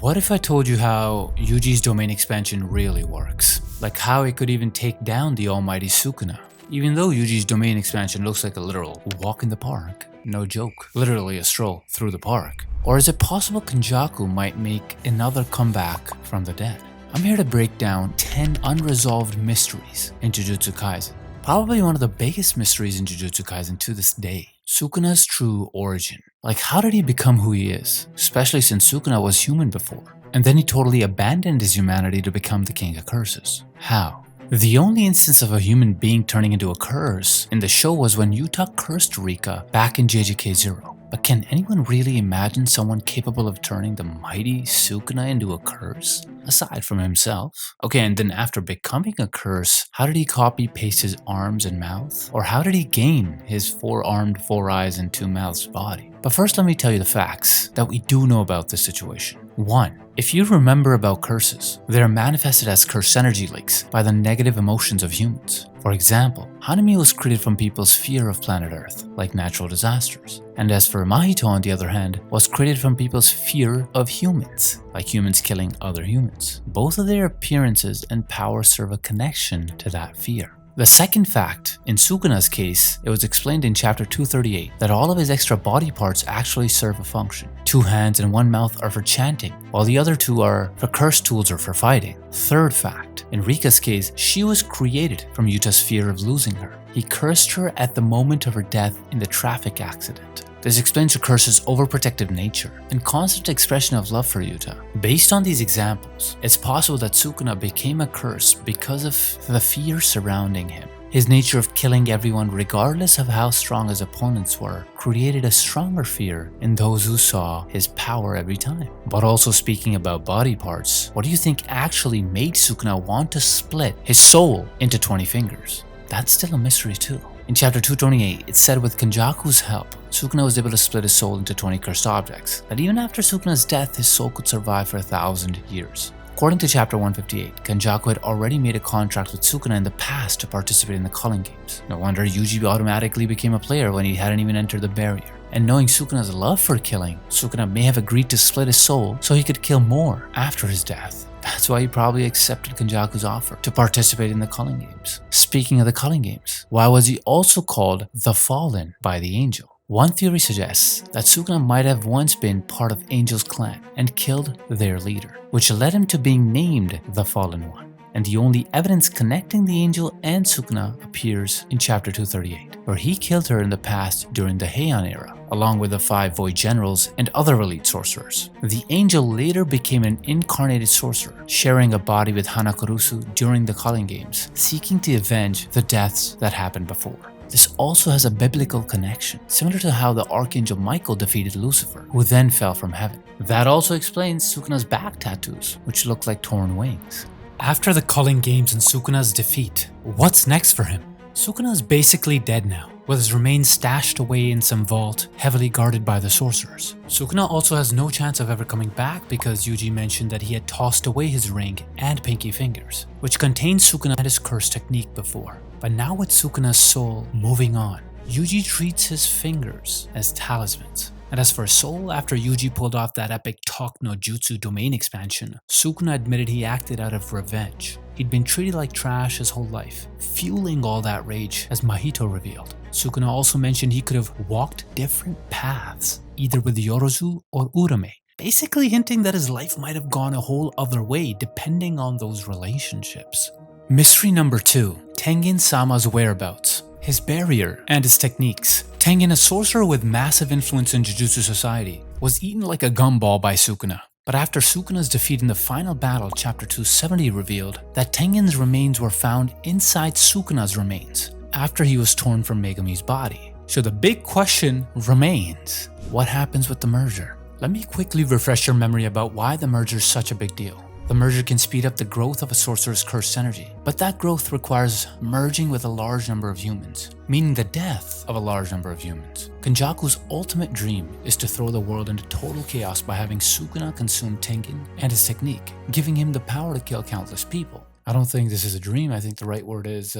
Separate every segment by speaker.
Speaker 1: What if I told you how Yuji's domain expansion really works? Like how it could even take down the almighty Sukuna? Even though Yuji's domain expansion looks like a literal walk in the park. No joke, literally a stroll through the park. Or is it possible Kenjaku might make another comeback from the dead? I'm here to break down 10 unresolved mysteries in Jujutsu Kaisen. Probably one of the biggest mysteries in Jujutsu Kaisen to this day. Sukuna's true origin. Like, how did he become who he is? Especially since Sukuna was human before. And then he totally abandoned his humanity to become the king of curses. How? The only instance of a human being turning into a curse in the show was when Yuta cursed Rika back in JJK 0. But can anyone really imagine someone capable of turning the mighty Sukuna into a curse? Aside from himself. Okay, and then after becoming a curse, how did he copy-paste his arms and mouth? Or how did he gain his 4-armed, 4 eyes and 2 mouths body? But first let me tell you the facts that we do know about this situation. 1. If you remember about curses, they are manifested as curse energy leaks by the negative emotions of humans. For example, Hanami was created from people's fear of planet Earth, like natural disasters. And as for Mahito, on the other hand, was created from people's fear of humans, like humans killing other humans. Both of their appearances and powers serve a connection to that fear. The second fact, in Sukuna's case, it was explained in chapter 238 that all of his extra body parts actually serve a function. 2 hands and 1 mouth are for chanting, while the other 2 are for curse tools or for fighting. Third fact, in Rika's case, she was created from Yuta's fear of losing her. He cursed her at the moment of her death in the traffic accident. This explains her curse's overprotective nature and constant expression of love for Yuta. Based on these examples, it's possible that Sukuna became a curse because of the fear surrounding him. His nature of killing everyone regardless of how strong his opponents were created a stronger fear in those who saw his power every time. But also speaking about body parts, what do you think actually made Sukuna want to split his soul into 20 fingers? That's still a mystery too. In chapter 228, it said with Kenjaku's help, Sukuna was able to split his soul into 20 cursed objects, that even after Sukuna's death, his soul could survive for 1,000 years. According to chapter 158, Kenjaku had already made a contract with Sukuna in the past to participate in the culling games. No wonder Yuji automatically became a player when he hadn't even entered the barrier. And knowing Sukuna's love for killing, Sukuna may have agreed to split his soul so he could kill more after his death. That's why he probably accepted Kenjaku's offer to participate in the culling games. Speaking of the culling games, why was he also called the Fallen by the Angel? One theory suggests that Sukuna might have once been part of Angel's clan and killed their leader, which led him to being named the Fallen One. And the only evidence connecting the Angel and Sukuna appears in chapter 238, where he killed her in the past during the Heian era, along with the 5 Void Generals and other elite sorcerers. The Angel later became an incarnated sorcerer, sharing a body with Hanakurusu during the culling games, seeking to avenge the deaths that happened before. This also has a biblical connection, similar to how the Archangel Michael defeated Lucifer, who then fell from heaven. That also explains Sukuna's back tattoos, which look like torn wings. After the culling games and Sukuna's defeat, what's next for him? Sukuna is basically dead now, with his remains stashed away in some vault, heavily guarded by the sorcerers. Sukuna also has no chance of ever coming back because Yuji mentioned that he had tossed away his ring and pinky fingers, which contained Sukuna and his curse technique before. But now with Sukuna's soul moving on, Yuji treats his fingers as talismans. And as for soul, after Yuji pulled off that epic Talk no Jutsu domain expansion, Sukuna admitted he acted out of revenge. He'd been treated like trash his whole life, fueling all that rage, as Mahito revealed. Sukuna also mentioned he could have walked different paths, either with Yorozu or Uraume, basically hinting that his life might have gone a whole other way depending on those relationships. Mystery number 2, Tengen-sama's whereabouts, his barrier, and his techniques. Tengen, a sorcerer with massive influence in Jujutsu society, was eaten like a gumball by Sukuna. But after Sukuna's defeat in the final battle, chapter 270 revealed that Tengen's remains were found inside Sukuna's remains, after he was torn from Megami's body. So the big question remains, what happens with the merger? Let me quickly refresh your memory about why the merger is such a big deal. The merger can speed up the growth of a sorcerer's cursed energy, but that growth requires merging with a large number of humans, meaning the death of a large number of humans. Kenjaku's ultimate dream is to throw the world into total chaos by having Sukuna consume Tengen and his technique, giving him the power to kill countless people. I don't think this is a dream, I think the right word is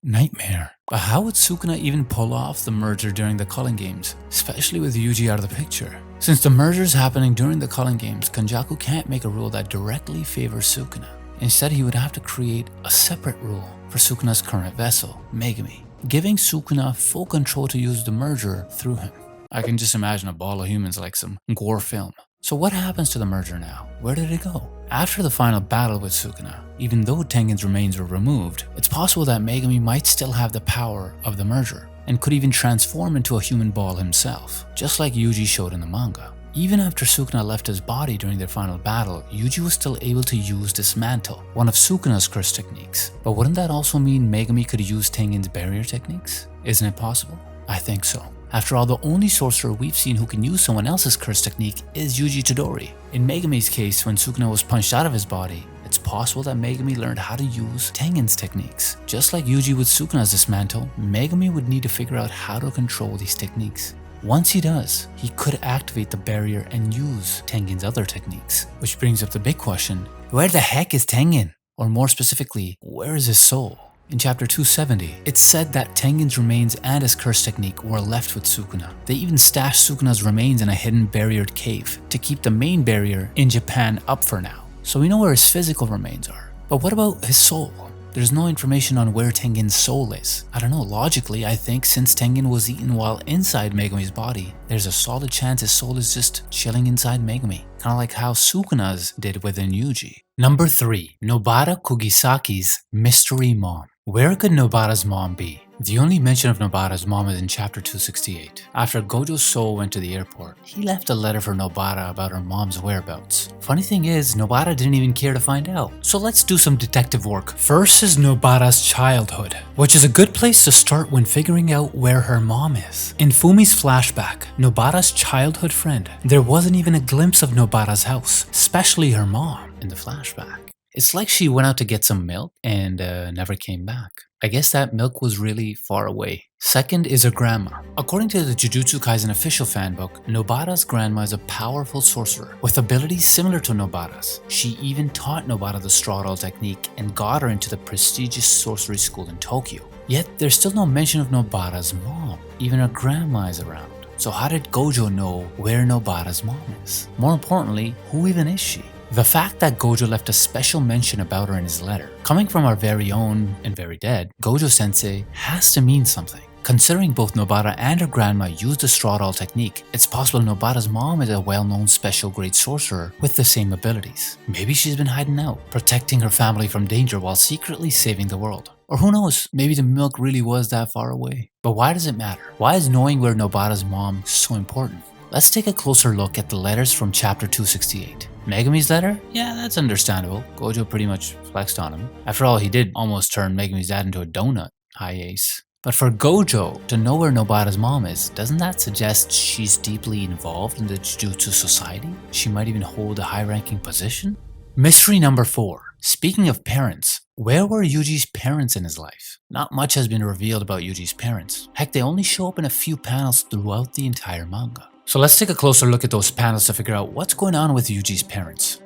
Speaker 1: nightmare. But how would Sukuna even pull off the merger during the culling games, especially with Yuji out of the picture? Since the merger is happening during the culling games, Kenjaku can't make a rule that directly favors Sukuna. Instead, he would have to create a separate rule for Sukuna's current vessel, Megami, giving Sukuna full control to use the merger through him. I can just imagine a ball of humans like some gore film. So what happens to the merger now? Where did it go? After the final battle with Sukuna, even though Tengen's remains were removed, it's possible that Megami might still have the power of the merger, and could even transform into a human ball himself, just like Yuji showed in the manga. Even after Sukuna left his body during their final battle, Yuji was still able to use Dismantle, one of Sukuna's curse techniques. But wouldn't that also mean Megami could use Tengen's barrier techniques? Isn't it possible? I think so. After all, the only sorcerer we've seen who can use someone else's curse technique is Yuji Todori. In Megami's case, when Sukuna was punched out of his body, it's possible that Megami learned how to use Tengen's techniques. Just like Yuji with Sukuna's Dismantle, Megami would need to figure out how to control these techniques. Once he does, he could activate the barrier and use Tengen's other techniques. Which brings up the big question, where the heck is Tengen? Or more specifically, where is his soul? In chapter 270, it's said that Tengen's remains and his curse technique were left with Sukuna. They even stashed Sukuna's remains in a hidden barriered cave to keep the main barrier in Japan up for now. So we know where his physical remains are. But what about his soul? There's no information on where Tengen's soul is. I don't know, logically I think since Tengen was eaten while inside Megami's body, there's a solid chance his soul is just chilling inside Megami. Kinda like how Sukuna's did within Yuji. Number 3. Nobara Kugisaki's Mystery Mom. Where could Nobara's mom be? The only mention of Nobara's mom is in chapter 268. After Gojo's soul went to the airport, he left a letter for Nobara about her mom's whereabouts. Funny thing is, Nobara didn't even care to find out. So let's do some detective work. First is Nobara's childhood, which is a good place to start when figuring out where her mom is. In Fumi's flashback, Nobara's childhood friend, there wasn't even a glimpse of Nobara's house, especially her mom in the flashback. It's like she went out to get some milk and never came back. I guess that milk was really far away. Second is her grandma. According to the Jujutsu Kaisen official fanbook, Nobara's grandma is a powerful sorcerer with abilities similar to Nobara's. She even taught Nobara the straw doll technique and got her into the prestigious sorcery school in Tokyo. Yet there's still no mention of Nobara's mom. Even her grandma is around. So how did Gojo know where Nobara's mom is? More importantly, who even is she? The fact that Gojo left a special mention about her in his letter, coming from our very own and very dead, Gojo-sensei, has to mean something. Considering both Nobara and her grandma used the straw doll technique, it's possible Nobara's mom is a well-known special grade sorcerer with the same abilities. Maybe she's been hiding out, protecting her family from danger while secretly saving the world. Or who knows, maybe the milk really was that far away. But why does it matter? Why is knowing where Nobara's mom so important? Let's take a closer look at the letters from chapter 268. Megami's letter? Yeah, that's understandable. Gojo pretty much flexed on him. After all, he did almost turn Megami's dad into a donut. High ace. But for Gojo to know where Nobara's mom is, doesn't that suggest she's deeply involved in the Jujutsu society? She might even hold a high-ranking position? Mystery number 4. Speaking of parents, where were Yuji's parents in his life? Not much has been revealed about Yuji's parents. Heck, they only show up in a few panels throughout the entire manga. So let's take a closer look at those panels to figure out what's going on with Yuji's parents.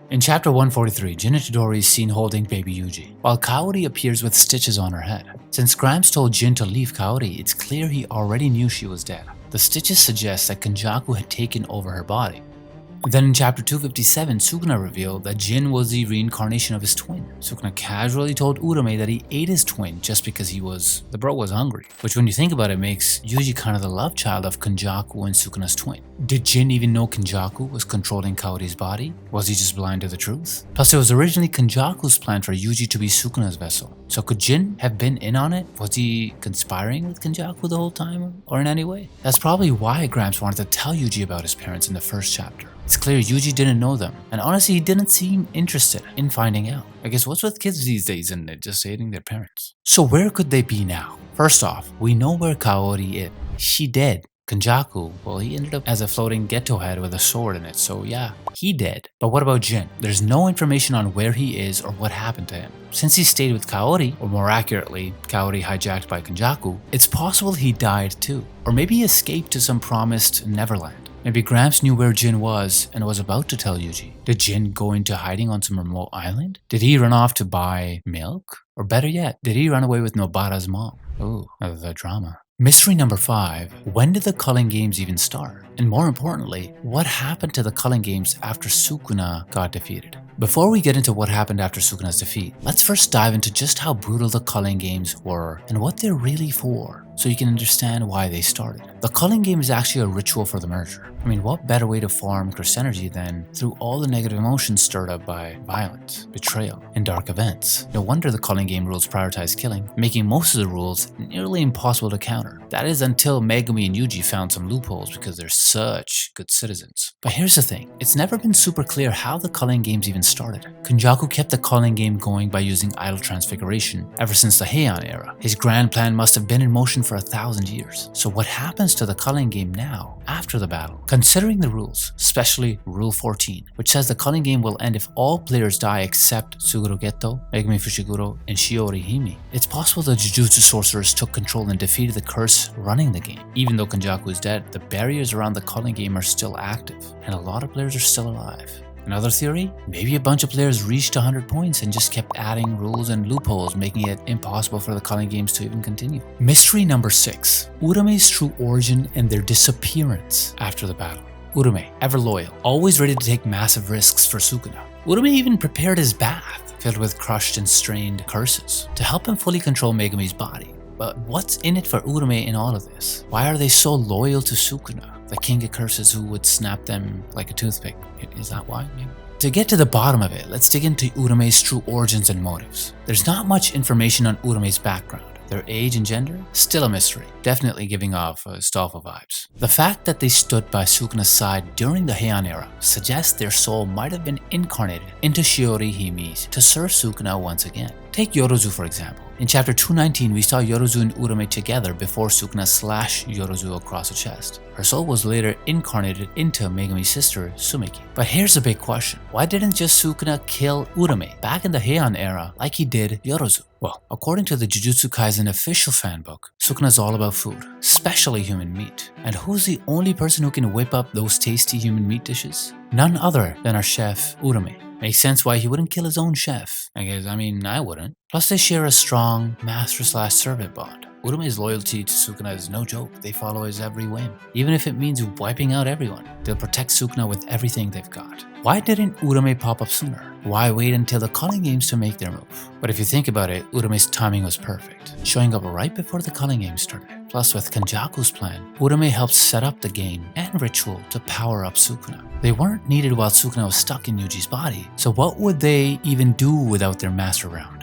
Speaker 1: In chapter 143, Jin Itadori is seen holding baby Yuji, while Kaori appears with stitches on her head. Since Gramps told Jin to leave Kaori, it's clear he already knew she was dead. The stitches suggest that Kenjaku had taken over her body. Then in chapter 257, Sukuna revealed that Jin was the reincarnation of his twin. Sukuna casually told Uraume that he ate his twin just because the bro was hungry. Which when you think about it makes Yuji kind of the love child of Kenjaku and Sukuna's twin. Did Jin even know Kenjaku was controlling Kaori's body? Was he just blind to the truth? Plus it was originally Kenjaku's plan for Yuji to be Sukuna's vessel. So could Jin have been in on it? Was he conspiring with Kenjaku the whole time or in any way? That's probably why Gramps wanted to tell Yuji about his parents in the first chapter. It's clear Yuji didn't know them, and honestly he didn't seem interested in finding out. I guess what's with kids these days and they're just hating their parents? So where could they be now? First off, we know where Kaori is. She dead. Kenjaku, well he ended up as a floating ghetto head with a sword in it, so yeah, he dead. But what about Jin? There's no information on where he is or what happened to him. Since he stayed with Kaori, or more accurately, Kaori hijacked by Kenjaku, it's possible he died too. Or maybe he escaped to some promised Neverland. Maybe Gramps knew where Jin was and was about to tell Yuji. Did Jin go into hiding on some remote island? Did he run off to buy milk? Or better yet, did he run away with Nobara's mom? Ooh, the drama. Mystery number 5. When did the culling games even start? And more importantly, what happened to the culling games after Sukuna got defeated? Before we get into what happened after Sukuna's defeat, let's first dive into just how brutal the culling games were and what they're really for, so you can understand why they started. The culling game is actually a ritual for the merger. I mean, what better way to farm curse energy than through all the negative emotions stirred up by violence, betrayal, and dark events? No wonder the culling game rules prioritize killing, making most of the rules nearly impossible to counter. That is until Megumi and Yuji found some loopholes because they're such good citizens. But here's the thing, it's never been super clear how the culling games even started. Kenjaku kept the culling game going by using idol transfiguration ever since the Heian era. His grand plan must have been in motion for 1,000 years. So what happens to the culling game now, after the battle? Considering the rules, especially Rule 14, which says the culling game will end if all players die except Suguru Geto, Megumi Fushiguro, and Shiori Hime, it's possible the Jujutsu sorcerers took control and defeated the curse running the game. Even though Kenjaku is dead, the barriers around the culling game are still active, and a lot of players are still alive. Another theory? Maybe a bunch of players reached 100 points and just kept adding rules and loopholes, making it impossible for the culling games to even continue. Mystery number 6. Uraume's true origin and their disappearance after the battle. Uraume, ever loyal, always ready to take massive risks for Sukuna. Uraume even prepared his bath, filled with crushed and strained curses, to help him fully control Megumi's body. But what's in it for Uraume in all of this? Why are they so loyal to Sukuna, the king of curses who would snap them like a toothpick? Is that why? Maybe? To get to the bottom of it, let's dig into Uraume's true origins and motives. There's not much information on Uraume's background. Their age and gender? Still a mystery, definitely giving off Stolfa vibes. The fact that they stood by Sukuna's side during the Heian era suggests their soul might have been incarnated into Shiori Hime's to serve Sukuna once again. Take Yorozu for example. In chapter 219, we saw Yorozu and Uraume together before Sukuna slashed Yorozu across the chest. Her soul was later incarnated into Megumi's sister, Sumeki. But here's the big question. Why didn't just Sukuna kill Uraume back in the Heian era like he did Yorozu? Well, according to the Jujutsu Kaisen official fanbook, Sukuna's all about food, especially human meat. And who's the only person who can whip up those tasty human meat dishes? None other than our chef, Uraume. Makes sense why he wouldn't kill his own chef. I wouldn't. Plus they share a strong master/servant bond. Uraume's loyalty to Sukuna is no joke. They follow his every whim. Even if it means wiping out everyone, they'll protect Sukuna with everything they've got. Why didn't Uraume pop up sooner? Why wait until the culling games to make their move? But if you think about it, Uraume's timing was perfect, showing up right before the culling games started. Plus with Kenjaku's plan, Uraume helped set up the game and ritual to power up Sukuna. They weren't needed while Sukuna was stuck in Yuji's body, so what would they even do without their master around?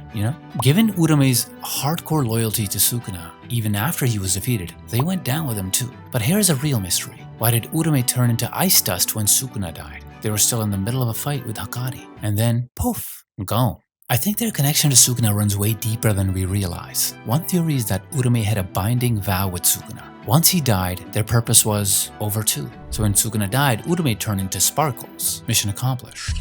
Speaker 1: Given Uraume's hardcore loyalty to Sukuna, even after he was defeated, they went down with him too. But here's a real mystery. Why did Uraume turn into ice dust when Sukuna died? They were still in the middle of a fight with Hakari, and then poof, gone. I think their connection to Sukuna runs way deeper than we realize. One theory is that Uraume had a binding vow with Sukuna. Once he died, their purpose was over too. So when Sukuna died, Uraume turned into sparkles. Mission accomplished.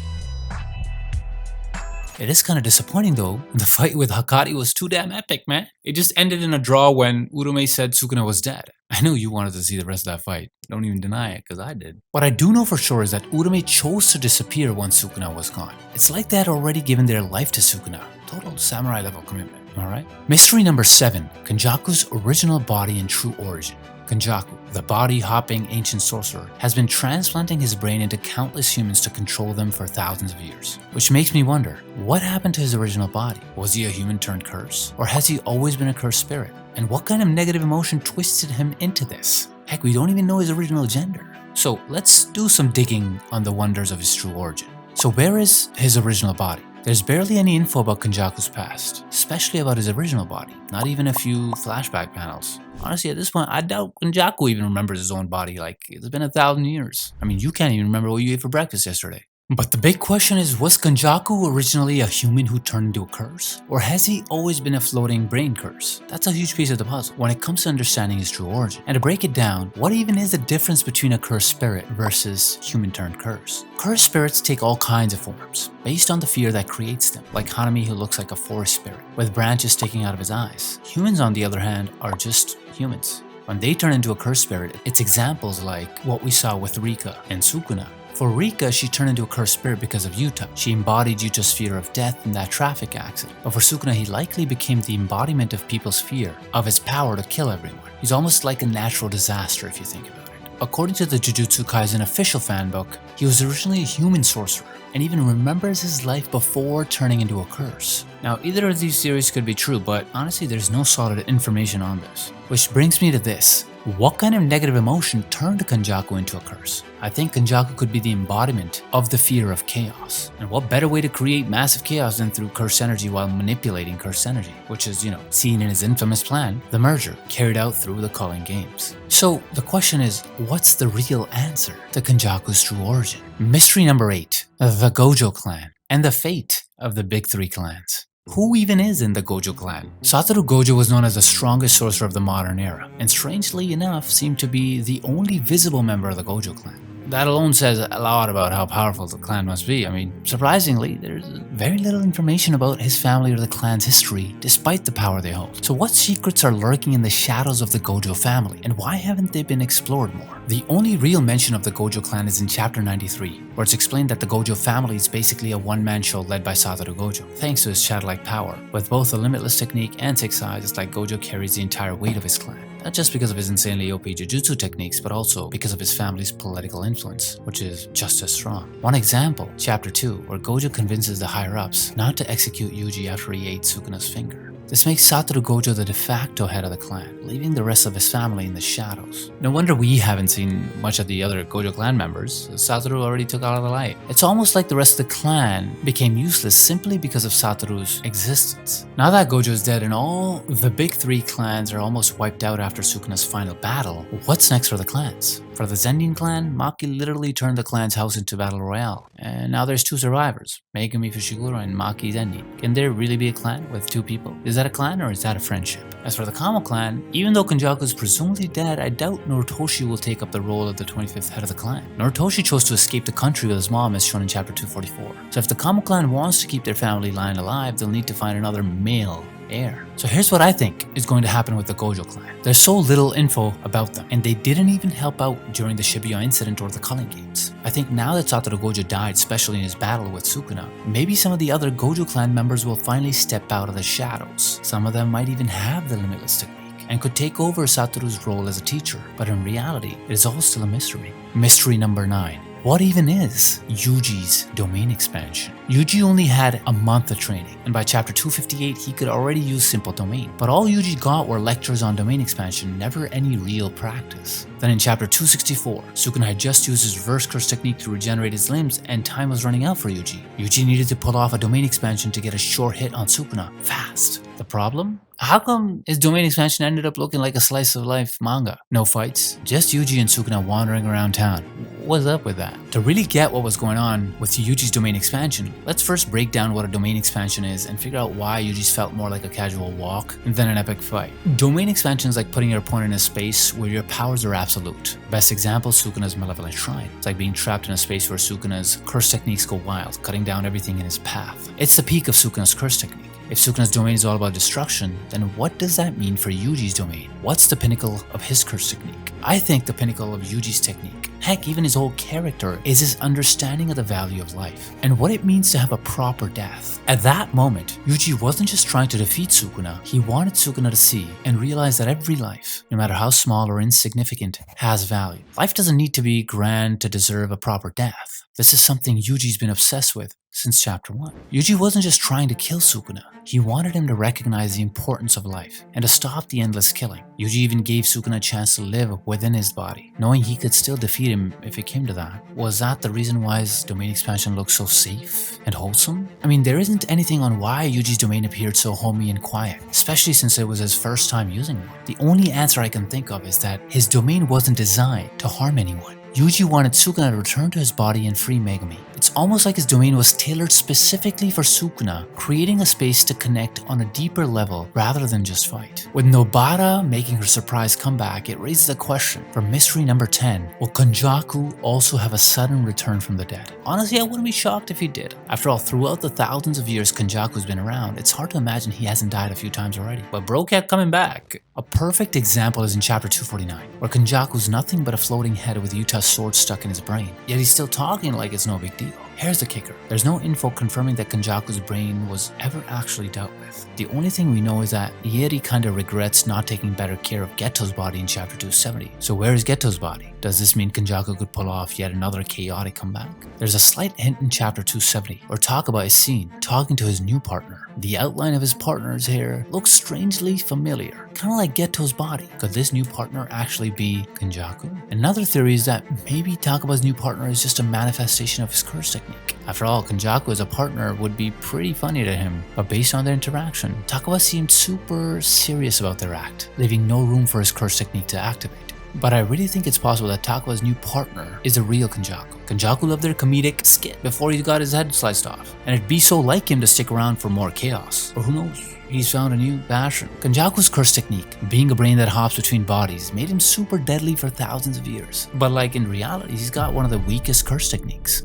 Speaker 1: It is kind of disappointing though. The fight with Hakari was too damn epic, man. It just ended in a draw when Uraume said Sukuna was dead. I know you wanted to see the rest of that fight. Don't even deny it, because I did. What I do know for sure is that Uraume chose to disappear once Sukuna was gone. It's like they had already given their life to Sukuna. Total samurai level commitment, alright? Mystery number 7. Kenjaku's original body and true origin. Kenjaku, the body-hopping ancient sorcerer, has been transplanting his brain into countless humans to control them for thousands of years. Which makes me wonder, what happened to his original body? Was he a human turned curse? Or has he always been a cursed spirit? And what kind of negative emotion twisted him into this? Heck, we don't even know his original gender. So let's do some digging on the wonders of his true origin. So where is his original body? There's barely any info about Kenjaku's past, especially about his original body, not even a few flashback panels. Honestly, at this point, I doubt Kenjaku even remembers his own body, like it's been 1,000 years. I mean, you can't even remember what you ate for breakfast yesterday. But the big question is, was Kenjaku originally a human who turned into a curse? Or has he always been a floating brain curse? That's a huge piece of the puzzle when it comes to understanding his true origin. And to break it down, what even is the difference between a cursed spirit versus human turned curse? Cursed spirits take all kinds of forms, based on the fear that creates them, like Hanami, who looks like a forest spirit, with branches sticking out of his eyes. Humans, on the other hand, are just humans. When they turn into a cursed spirit, it's examples like what we saw with Rika and Sukuna. For Rika, she turned into a cursed spirit because of Yuta. She embodied Yuta's fear of death in that traffic accident. But for Sukuna, he likely became the embodiment of people's fear of his power to kill everyone. He's almost like a natural disaster if you think about it. According to the Jujutsu Kaisen official fanbook, he was originally a human sorcerer and even remembers his life before turning into a curse. Now, either of these theories could be true, but honestly there's no solid information on this. Which brings me to this. What kind of negative emotion turned Kenjaku into a curse? I think Kenjaku could be the embodiment of the fear of chaos. And what better way to create massive chaos than through cursed energy while manipulating cursed energy, which is, seen in his infamous plan, the merger, carried out through the culling games. So the question is, what's the real answer to Kenjaku's true origin? Mystery number 8, the Gojo clan, and the fate of the big 3 clans. Who even is in the Gojo clan? Satoru Gojo was known as the strongest sorcerer of the modern era, and strangely enough seemed to be the only visible member of the Gojo clan. That alone says a lot about how powerful the clan must be. I mean, surprisingly, there's very little information about his family or the clan's history, despite the power they hold. So what secrets are lurking in the shadows of the Gojo family, and why haven't they been explored more? The only real mention of the Gojo clan is in chapter 93, where it's explained that the Gojo family is basically a one-man show led by Satoru Gojo, thanks to his shadow-like power. With both the limitless technique and six eyes, it's like Gojo carries the entire weight of his clan. Not just because of his insanely OP Jujutsu techniques, but also because of his family's political influence, which is just as strong. One example, chapter 2, where Gojo convinces the higher-ups not to execute Yuji after he ate Sukuna's finger. This makes Satoru Gojo the de facto head of the clan, leaving the rest of his family in the shadows. No wonder we haven't seen much of the other Gojo clan members, as Satoru already took out of the light. It's almost like the rest of the clan became useless simply because of Satoru's existence. Now that Gojo is dead and all the big 3 clans are almost wiped out after Sukuna's final battle, what's next for the clans? For the Zennin clan, Maki literally turned the clan's house into battle royale, and now there's 2 survivors, Megumi Fushiguro and Maki Zennin. Can there really be a clan with 2 people? Is that a clan or is that a friendship? As for the Kamo clan, even though Kenjaku is presumably dead, I doubt Noritoshi will take up the role of the 25th head of the clan. Noritoshi chose to escape the country with his mom as shown in chapter 244. So if the Kamo clan wants to keep their family line alive, they'll need to find another male heir. So here's what I think is going to happen with the Gojo clan. There's so little info about them, and they didn't even help out during the Shibuya incident or the culling games. I think now that Satoru Gojo died, especially in his battle with Sukuna, maybe some of the other Gojo clan members will finally step out of the shadows. Some of them might even have the limitless technique and could take over Satoru's role as a teacher, but in reality, it is all still a mystery. Mystery number 9. What even is Yuji's domain expansion? Yuji only had a month of training, and by chapter 258 he could already use simple domain. But all Yuji got were lectures on domain expansion, never any real practice. Then in chapter 264, Sukuna had just used his reverse curse technique to regenerate his limbs and time was running out for Yuji. Yuji needed to pull off a domain expansion to get a short hit on Sukuna, fast. The problem? How come his domain expansion ended up looking like a slice of life manga? No fights, just Yuji and Sukuna wandering around town. What's up with that? To really get what was going on with Yuji's domain expansion, let's first break down what a domain expansion is and figure out why Yuji's felt more like a casual walk than an epic fight. Domain expansion is like putting your opponent in a space where your powers are absolute. Best example, Sukuna's Malevolent Shrine. It's like being trapped in a space where Sukuna's curse techniques go wild, cutting down everything in his path. It's the peak of Sukuna's curse technique. If Sukuna's domain is all about destruction, then what does that mean for Yuji's domain? What's the pinnacle of his curse technique? I think the pinnacle of Yuji's technique, heck, even his whole character, is his understanding of the value of life and what it means to have a proper death. At that moment, Yuji wasn't just trying to defeat Sukuna, he wanted Sukuna to see and realize that every life, no matter how small or insignificant, has value. Life doesn't need to be grand to deserve a proper death. This is something Yuji's been obsessed with since chapter 1. Yuji wasn't just trying to kill Sukuna, he wanted him to recognize the importance of life and to stop the endless killing. Yuji even gave Sukuna a chance to live within his body, knowing he could still defeat him if it came to that. Was that the reason why his domain expansion looked so safe and wholesome? I mean, there isn't anything on why Yuji's domain appeared so homey and quiet, especially since it was his first time using one. The only answer I can think of is that his domain wasn't designed to harm anyone. Yuji wanted Sukuna to return to his body and free Megumi. It's almost like his domain was tailored specifically for Sukuna, creating a space to connect on a deeper level rather than just fight. With Nobara making her surprise comeback, it raises a question for mystery number 10. Will Kenjaku also have a sudden return from the dead? Honestly, I wouldn't be shocked if he did. After all, throughout the thousands of years Kenjaku's been around, it's hard to imagine he hasn't died a few times already. But bro kept coming back. A perfect example is in chapter 249, where Kenjaku's nothing but a floating head with Yuta sword stuck in his brain, yet he's still talking like it's no big deal. Here's the kicker. There's no info confirming that Kenjaku's brain was ever actually dealt with. The only thing we know is that Ieri kinda regrets not taking better care of Geto's body in chapter 270. So where is Geto's body? Does this mean Kenjaku could pull off yet another chaotic comeback? There's a slight hint in chapter 270, or talk about his scene, talking to his new partner. The outline of his partner's hair looks strangely familiar, kinda like Geto's body. Could this new partner actually be Kenjaku? Another theory is that maybe Takaba's new partner is just a manifestation of his curse technique. After all, Kenjaku as a partner would be pretty funny to him, but based on their interaction, Takaba seemed super serious about their act, leaving no room for his curse technique to activate. But I really think it's possible that Takaba's new partner is a real Kenjaku. Kenjaku loved their comedic skit before he got his head sliced off, and it'd be so like him to stick around for more chaos. Or who knows? He's found a new passion. Kenjaku's curse technique, being a brain that hops between bodies, made him super deadly for thousands of years. But like in reality, he's got one of the weakest curse techniques.